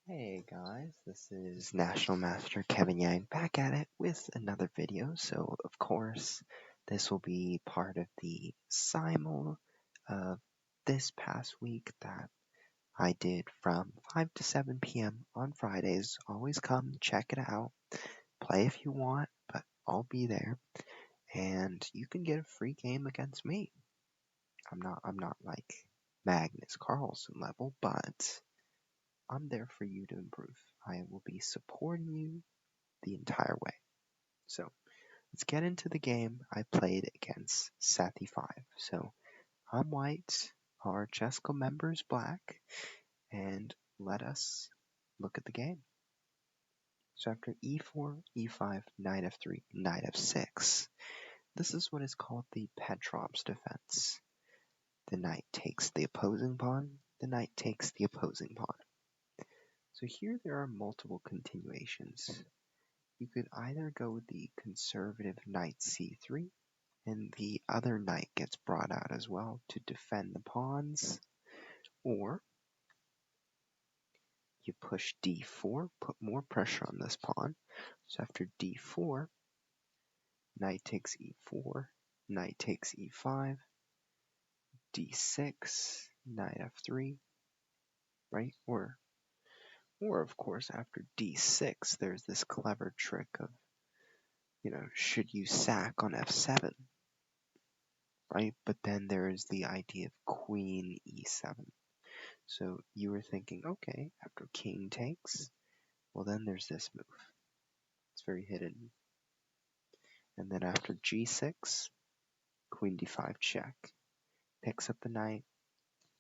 Hey guys, this is National Master Kevin Yang back at it with another video. So, of course, this will be part of the simul of this past week that I did from 5 to 7 p.m. on Fridays. Always come check it out. Play if you want, but I'll be there. And you can get a free game against me. I'm not like Magnus Carlsen level, but I'm there for you to improve. I will be supporting you the entire way. So let's get into the game I played against Sethey5. So I'm white, our Jessica member is black, and let us look at the game. So after e4, e5, knight f3, knight f6, this is what is called the Petrov's defense. The knight takes the opposing pawn, the knight takes the opposing pawn. So here there are multiple continuations. You could either go with the conservative knight c3, and the other knight gets brought out as well to defend the pawns, or you push d4, put more pressure on this pawn. So after d4, knight takes e4, knight takes e5, d6, knight f3, right? Or of course, after d6, there's this clever trick of, should you sack on f7, right? But then there is the idea of queen e7. So you were thinking, okay, after king takes, well then there's this move. It's very hidden. And then after g6, queen d5 check, picks up the knight,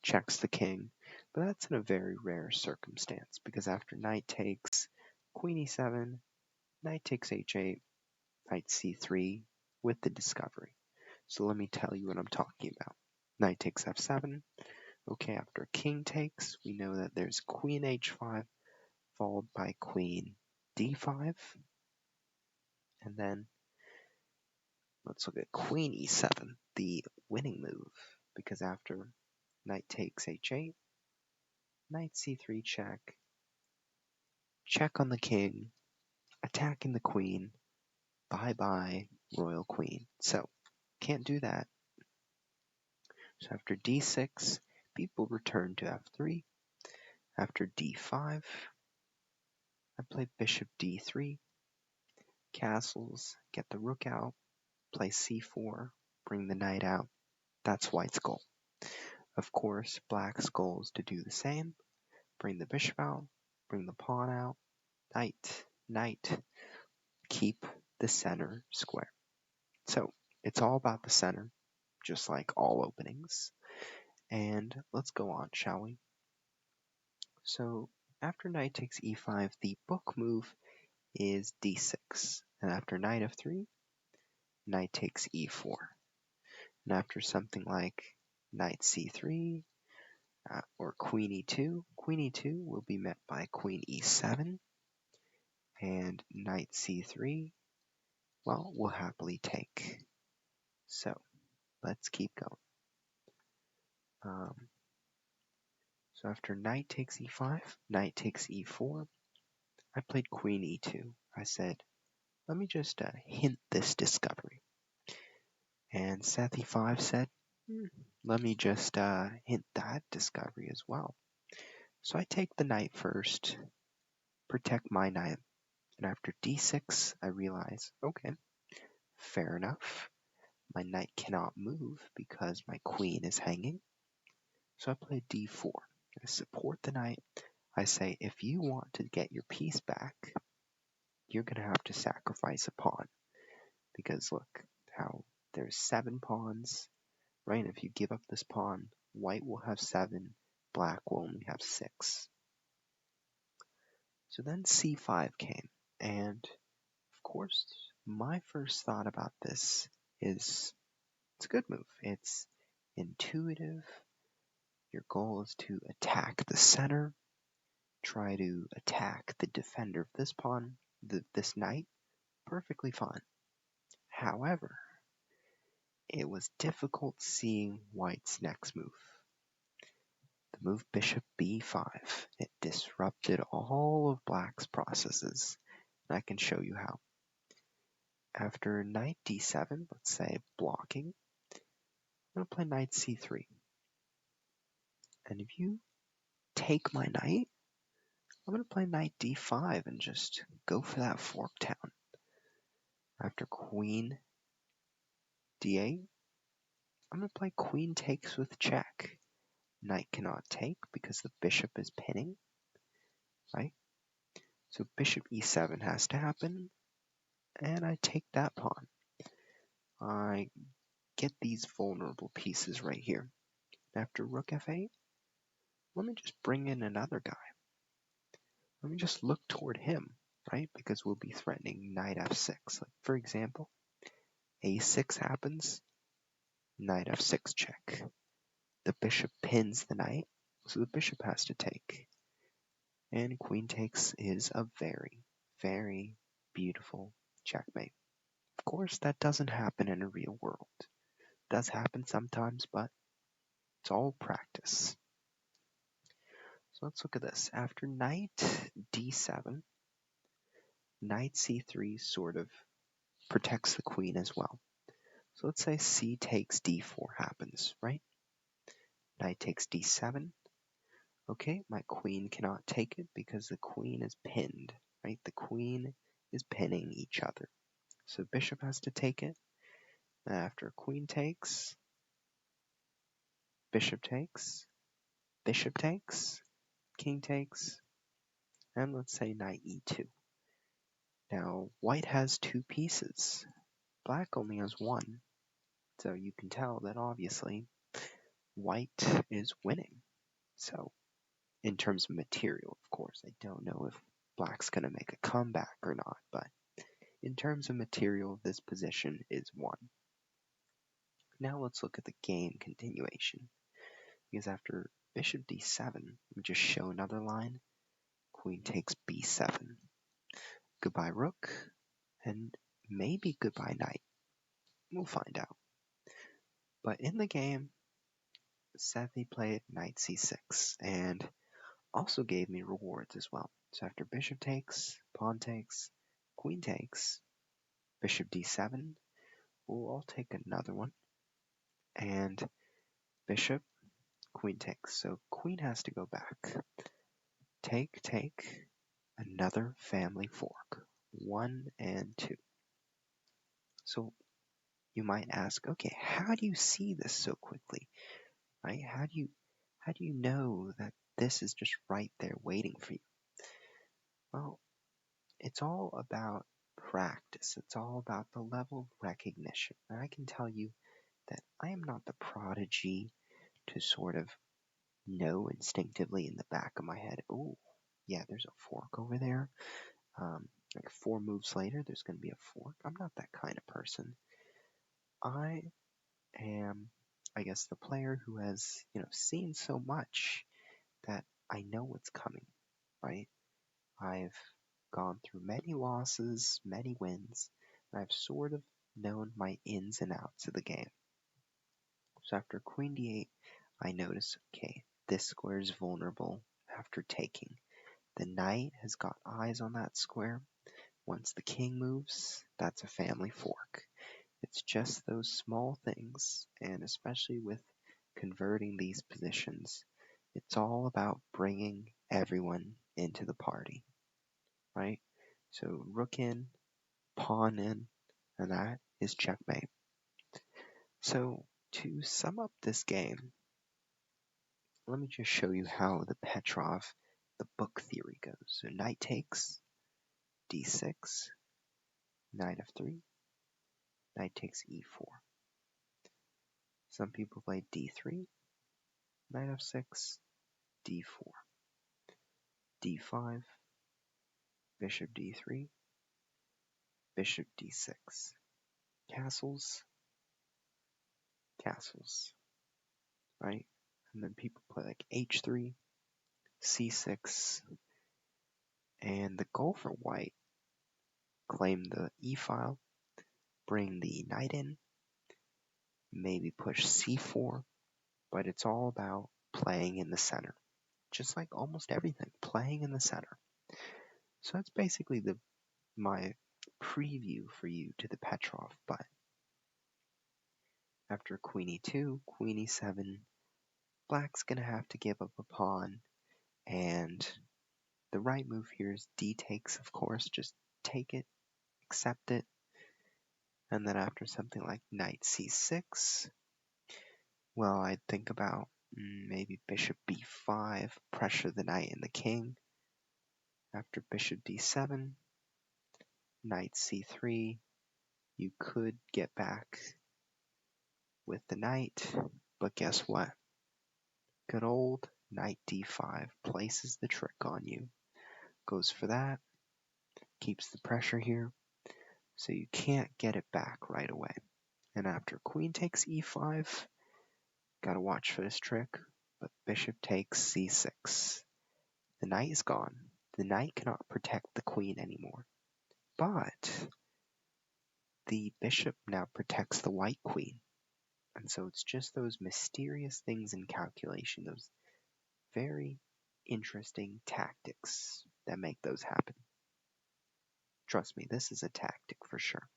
checks the king, but that's in a very rare circumstance because after knight takes, queen e7, knight takes h8, knight c3 with the discovery. So let me tell you what I'm talking about. Knight takes f7. Okay, after king takes, we know that there's queen h5 followed by queen d5. And then let's look at queen e7, the winning move, because after knight takes h8, knight c3 check, check on the king, attacking the queen, bye-bye royal queen. So, can't do that. So after d6, people return to f3. After d5, I play bishop d3, castles, get the rook out, play c4, bring the knight out. That's white's goal. Of course, black's goal is to do the same. Bring the bishop out, bring the pawn out, knight, knight, keep the center square. So, it's all about the center, just like all openings. And let's go on, shall we? So, after knight takes e5, the book move is d6. And after knight f3, knight takes e4. And after something like knight c3 or queen e2 will be met by queen e7, and knight c3, well, we'll happily take. So let's keep going. So after knight takes e5, knight takes e4, I played queen e2. I said, let me just hint this discovery. And Sethey5 said, let me just hint that discovery as well. So I take the knight first, protect my knight, and after d6, I realize, okay, fair enough. My knight cannot move because my queen is hanging. So I play d4. I support the knight. I say, if you want to get your piece back, you're going to have to sacrifice a pawn. Because look, how there's 7 pawns, right? If you give up this pawn, white will have 7, black will only have 6. So then c5 came, and of course, my first thought about this is it's a good move. It's intuitive. Your goal is to attack the center, try to attack the defender of this pawn, this knight, perfectly fine. However, it was difficult seeing white's next move. The move bishop b5. It disrupted all of black's processes. And I can show you how. After knight d7, let's say blocking, I'm going to play knight c3. And if you take my knight, I'm going to play knight d5 and just go for that fork town. After queen d8, I'm going to play queen takes with check. Knight cannot take because the bishop is pinning, right? So bishop e7 has to happen, and I take that pawn. I get these vulnerable pieces right here. After rook f8, let me just bring in another guy. Let me just look toward him, right? Because we'll be threatening knight f6. Like, for example, a6 happens, knight f6 check. The bishop pins the knight, so the bishop has to take. And queen takes is a very, very beautiful checkmate. Of course, that doesn't happen in a real world. It does happen sometimes, but it's all practice. So let's look at this. After knight d7, knight c3 sort of protects the queen as well. So let's say c takes d4 happens, right? Knight takes d7. Okay, my queen cannot take it because the queen is pinned, right? The queen is pinning each other. So bishop has to take it. After queen takes, bishop takes, king takes, and let's say knight e2. Now, white has two pieces. Black only has one. So you can tell that obviously white is winning. So in terms of material, of course, I don't know if black's going to make a comeback or not, but in terms of material, this position is won. Now let's look at the game continuation. Because after bishop d7, we just show another line. Queen takes b7. Goodbye rook, and maybe goodbye knight. We'll find out. But in the game, Sethey played knight c6, and also gave me rewards as well. So after bishop takes, pawn takes, queen takes, bishop d7, we'll take another one, and bishop, queen takes. So queen has to go back. Take, another family fork. 1 and 2. So you might ask, okay, how do you see this so quickly? Right? How do you know that this is just right there waiting for you? Well, it's all about practice. It's all about the level of recognition. And I can tell you that I am not the prodigy to sort of know instinctively in the back of my head, oh, yeah, there's a fork over there. Like 4 moves later, there's going to be a fork. I'm not that kind of person. I am, I guess, the player who has, seen so much that I know what's coming, right? I've gone through many losses, many wins, and I've sort of known my ins and outs of the game. So after queen d8, I notice, okay, this square is vulnerable after taking. The knight has got eyes on that square. Once the king moves, that's a family fork. It's just those small things, and especially with converting these positions, it's all about bringing everyone into the party, right? So rook in, pawn in, and that is checkmate. So to sum up this game, let me just show you how the Petrov, the book theory goes. So knight takes, d6, knight f3, knight takes e4. Some people play d3, knight f6, d4, d5, bishop d3, bishop d6. Castles, right? And then people play like h3, c6, and the goal for white, claim the e-file, bring the knight in, maybe push c4, but it's all about playing in the center. Just like almost everything, playing in the center. So that's basically my preview for you to the Petrov. But after queen e2, queen e7, black's going to have to give up a pawn, and the right move here is d takes, of course. Just take it, accept it, and then after something like knight c6, well, I'd think about maybe bishop b5, pressure the knight and the king. After bishop d7, knight c3, you could get back with the knight, but guess what? Good old knight d5 places the trick on you. Goes for that, keeps the pressure here, so you can't get it back right away. And after queen takes e5, gotta watch for this trick, but bishop takes c6. The knight is gone. The knight cannot protect the queen anymore. But the bishop now protects the white queen. And so it's just those mysterious things in calculation, those very interesting tactics that make those happen. Trust me, this is a tactic for sure.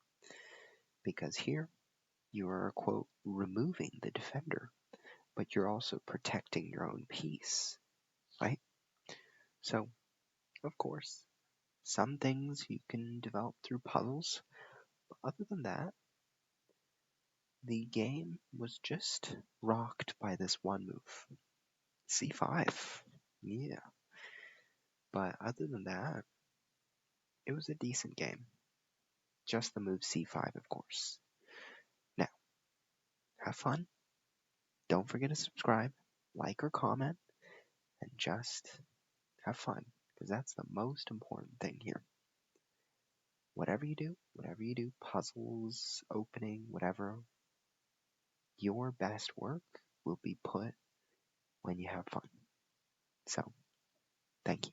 Because here, you are, quote, removing the defender, but you're also protecting your own piece, right? So, of course, some things you can develop through puzzles, but other than that, the game was just rocked by this one move. C5. Yeah. But other than that, it was a decent game. Just the move c5, of course. Now, have fun. Don't forget to subscribe, like or comment, and just have fun, because that's the most important thing here. Whatever you do, puzzles, opening, whatever, your best work will be put when you have fun. So, thank you.